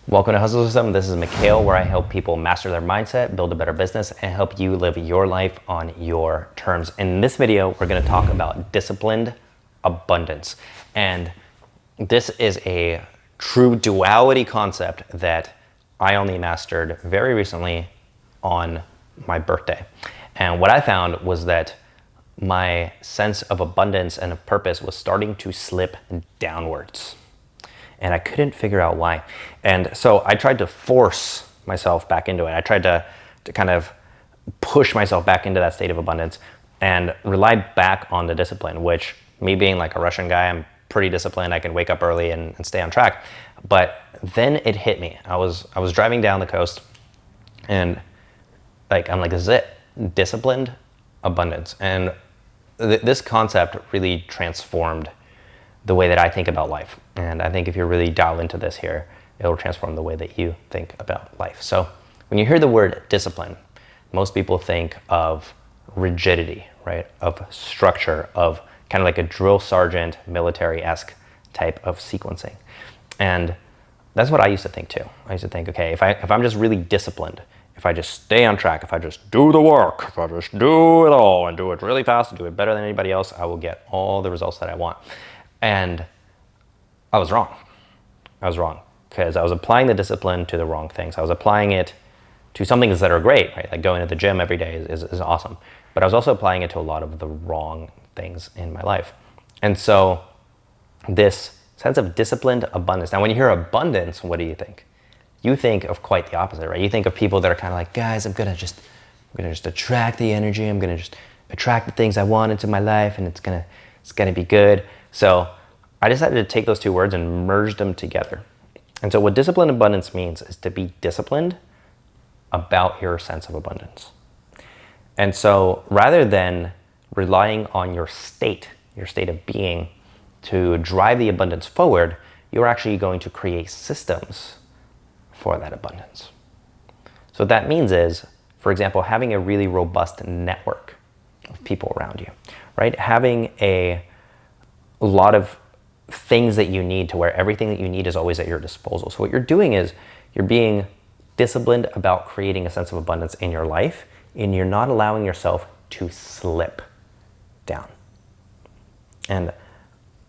Welcome to Hustle System. This is Mikhail, where I help people master their mindset, build a better business, and help you live your life on your terms. In this video, we're going to talk about disciplined abundance. And this is a true duality concept that I only mastered very recently on my birthday. And what I found was that my sense of abundance and of purpose was starting to slip downwards. And I couldn't figure out why. And so I tried to force myself back into it. I tried to kind of push myself back into that state of abundance and rely back on the discipline, which, me being like a Russian guy, I'm pretty disciplined. I can wake up early and stay on track. But then it hit me. I was driving down the coast and I'm like, this is it. Disciplined abundance. And this concept really transformed the way that I think about life. And I think if you really dial into this here, it'll transform the way that you think about life. So when you hear the word discipline, most people think of rigidity, right? Of structure, of kind of like a drill sergeant, military-esque type of sequencing. And that's what I used to think too. I used to think, okay, if I'm just really disciplined, if I just stay on track, if I just do the work, if I just do it all and do it really fast and do it better than anybody else, I will get all the results that I want. And I was wrong. I was wrong because I was applying the discipline to the wrong things. I was applying it to some things that are great, right? Like going to the gym every day is awesome. But I was also applying it to a lot of the wrong things in my life. And so this sense of disciplined abundance. Now, when you hear abundance, what do you think? You think of quite the opposite, right? You think of people that are kind of like, guys, I'm gonna just attract the energy. I'm gonna just attract the things I want into my life, and it's gonna be good. So I decided to take those two words and merge them together. And so what disciplined abundance means is to be disciplined about your sense of abundance. And so rather than relying on your state of being to drive the abundance forward, you're actually going to create systems for that abundance. So what that means is, for example, having a really robust network of people around you, right? Having a lot of things that you need to where everything that you need is always at your disposal. So what you're doing is you're being disciplined about creating a sense of abundance in your life, and you're not allowing yourself to slip down. And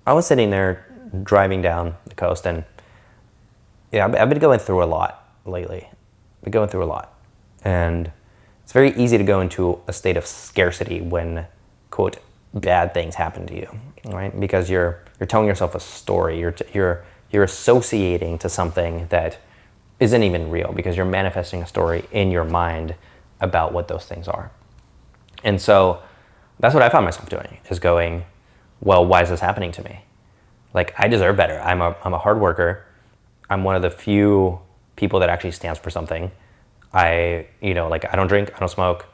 I was sitting there driving down the coast, and I've been going through a lot lately. And it's very easy to go into a state of scarcity when, quote, bad things happen to you, right? Because you're telling yourself a story. You're associating to something that isn't even real because you're manifesting a story in your mind about what those things are. And so that's what I found myself doing, is going, well, why is this happening to me? Like, I deserve better. I'm a hard worker. I'm one of the few people that actually stands for something. I don't drink, I don't smoke,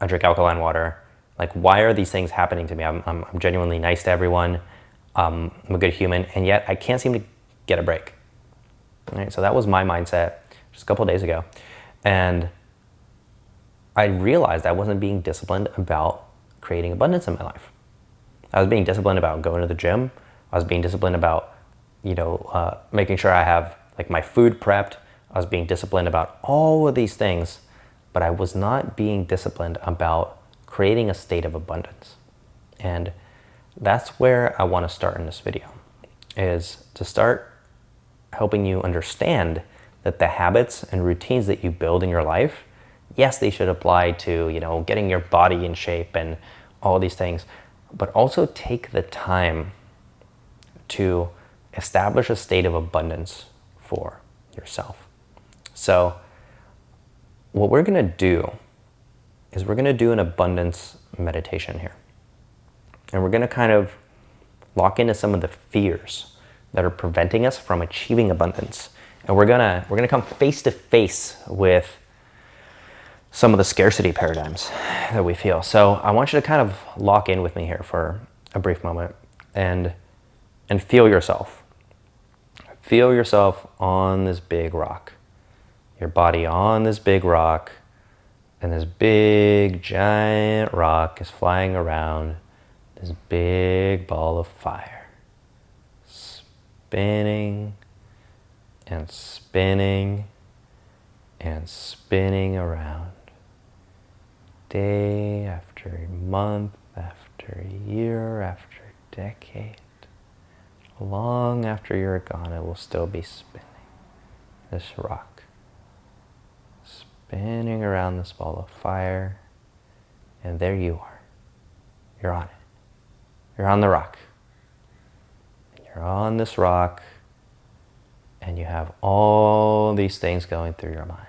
I drink alkaline water. Like, why are these things happening to me? I'm genuinely nice to everyone. I'm a good human, and yet I can't seem to get a break. Right? So that was my mindset just a couple of days ago. And I realized I wasn't being disciplined about creating abundance in my life. I was being disciplined about going to the gym. I was being disciplined about, making sure I have like my food prepped. I was being disciplined about all of these things, but I was not being disciplined about creating a state of abundance. And that's where I want to start in this video, is to start helping you understand that the habits and routines that you build in your life, yes, they should apply to, getting your body in shape and all these things, but also take the time to establish a state of abundance for yourself. So what we're going to do is we're going to do an abundance meditation here. And we're going to kind of lock into some of the fears that are preventing us from achieving abundance. And we're going to come face to face with some of the scarcity paradigms that we feel. So I want you to kind of lock in with me here for a brief moment and feel yourself. Feel yourself on this big rock. Your body on this big rock. And this big, giant rock is flying around this big ball of fire, spinning and spinning and spinning around. Day after month, after year, after decade. Long after you're gone, it will still be spinning. This rock. Spinning around this ball of fire. And there you are. You're on it. You're on the rock. You're on this rock. And you have all these things going through your mind.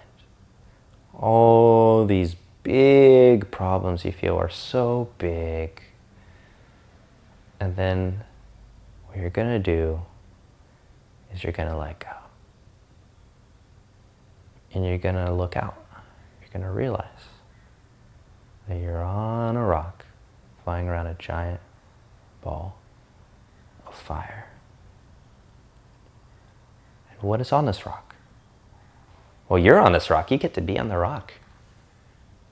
All these big problems you feel are so big. And then what you're going to do is you're going to let go. And you're going to look out. You're going to realize that you're on a rock flying around a giant ball of fire. And what is on this rock? Well, you're on this rock. You get to be on the rock.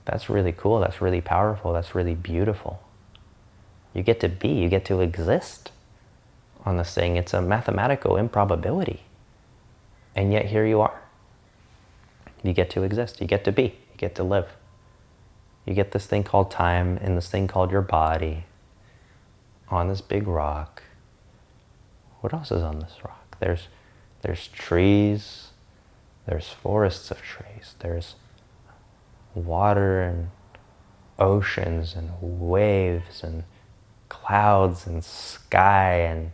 That's really cool. That's really powerful. That's really beautiful. You get to be, you get to exist on this thing. It's a mathematical improbability. And yet here you are. You get to exist. You get to be. You get to live. You get this thing called time and this thing called your body on this big rock. What else is on this rock? There's trees. There's forests of trees. There's water and oceans and waves and clouds and sky and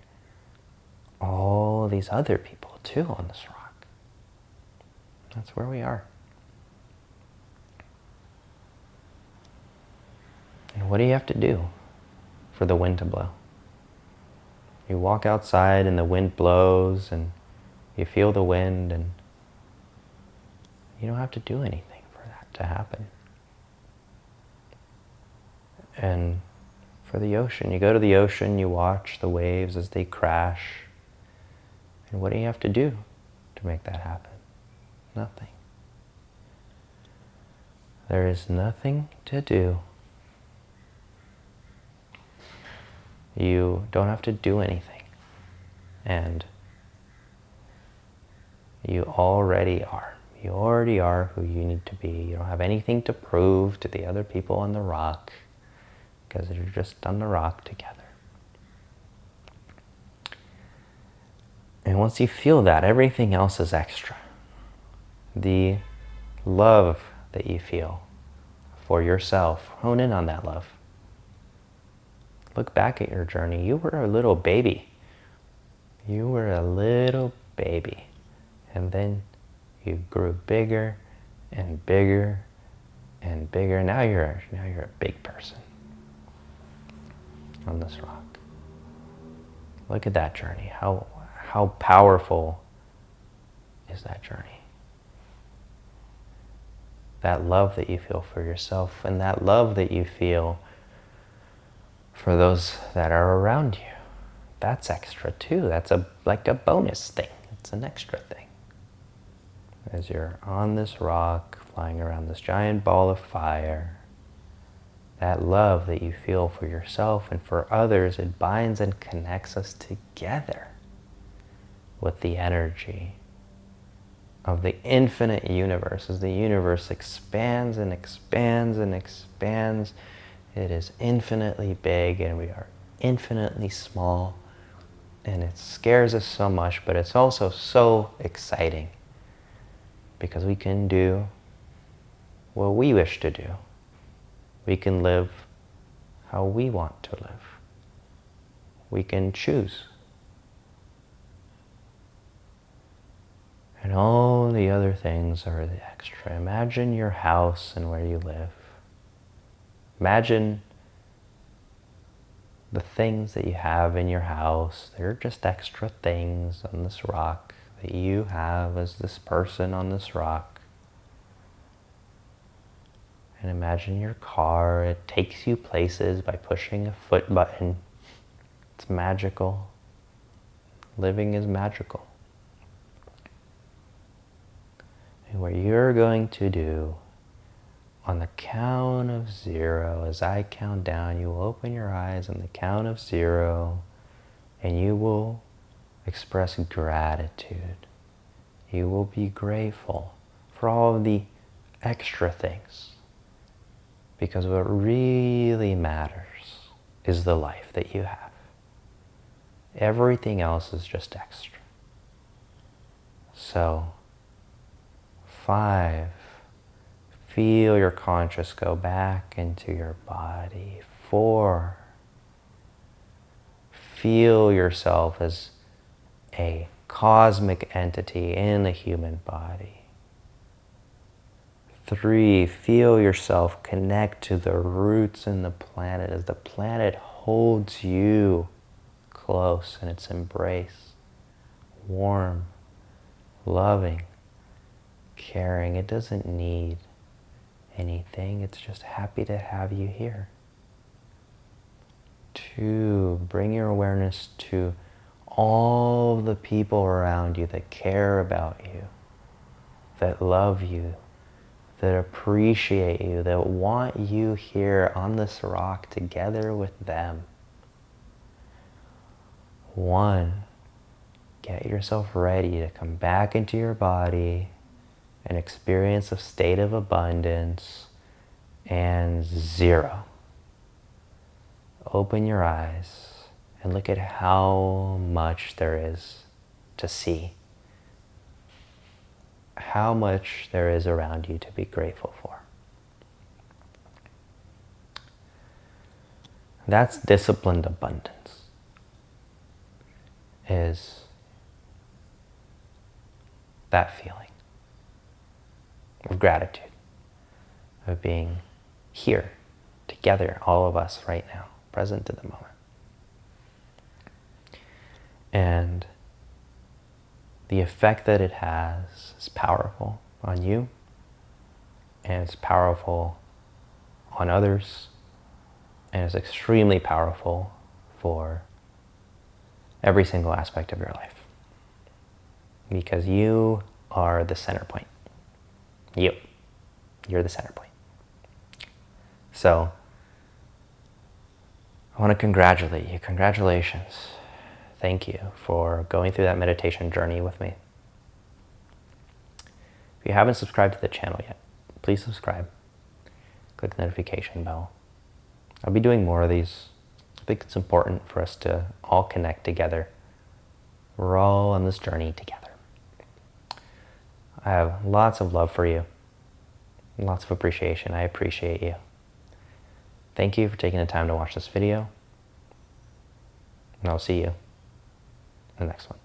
all these other people too on this rock. That's where we are. And what do you have to do for the wind to blow? You walk outside and the wind blows and you feel the wind, and you don't have to do anything for that to happen. And for the ocean, you go to the ocean, you watch the waves as they crash. And what do you have to do to make that happen? Nothing. There is nothing to do. You don't have to do anything. And you already are. You already are who you need to be. You don't have anything to prove to the other people on the rock, because you're just on the rock together. And once you feel that, everything else is extra. The love that you feel for yourself, hone in on that love. Look back at your journey. You were a little baby. You were a little baby. And then you grew bigger and bigger and bigger. Now you're a big person on this rock. Look at that journey. How powerful is that journey? That love that you feel for yourself and that love that you feel for those that are around you. That's extra too. That's like a bonus thing. It's an extra thing. As you're on this rock, flying around this giant ball of fire, that love that you feel for yourself and for others, it binds and connects us together with the energy of the infinite universe. As the universe expands and expands and expands, it is infinitely big and we are infinitely small. And it scares us so much, but it's also so exciting because we can do what we wish to do. We can live how we want to live. We can choose. And all the other things are the extra. Imagine your house and where you live. Imagine the things that you have in your house. They're just extra things on this rock that you have as this person on this rock. And imagine your car. It takes you places by pushing a foot button. It's magical. Living is magical. And what you're going to do on the count of 0, as I count down, you will open your eyes on the count of 0 and you will express gratitude. You will be grateful for all of the extra things. Because what really matters is the life that you have. Everything else is just extra. So, 5, feel your conscious go back into your body. 4, feel yourself as a cosmic entity in a human body. 3, feel yourself connect to the roots in the planet as the planet holds you close in its embrace. Warm, loving, caring. It doesn't need anything. It's just happy to have you here. 2, bring your awareness to all the people around you that care about you, that love you, that appreciate you, that want you here on this rock together with them. 1, get yourself ready to come back into your body and experience a state of abundance. And 0, open your eyes and look at how much there is to see. How much there is around you to be grateful for. That's disciplined abundance. Is that feeling of gratitude, of being here together, all of us right now, present to the moment. And the effect that it has is powerful on you, and it's powerful on others, and it's extremely powerful for every single aspect of your life. Because you are the center point. You're the center point. So, I want to congratulate you. Congratulations. Thank you for going through that meditation journey with me. If you haven't subscribed to the channel yet, please subscribe. Click the notification bell. I'll be doing more of these. I think it's important for us to all connect together. We're all on this journey together. I have lots of love for you. Lots of appreciation. I appreciate you. Thank you for taking the time to watch this video. And I'll see you in the next one.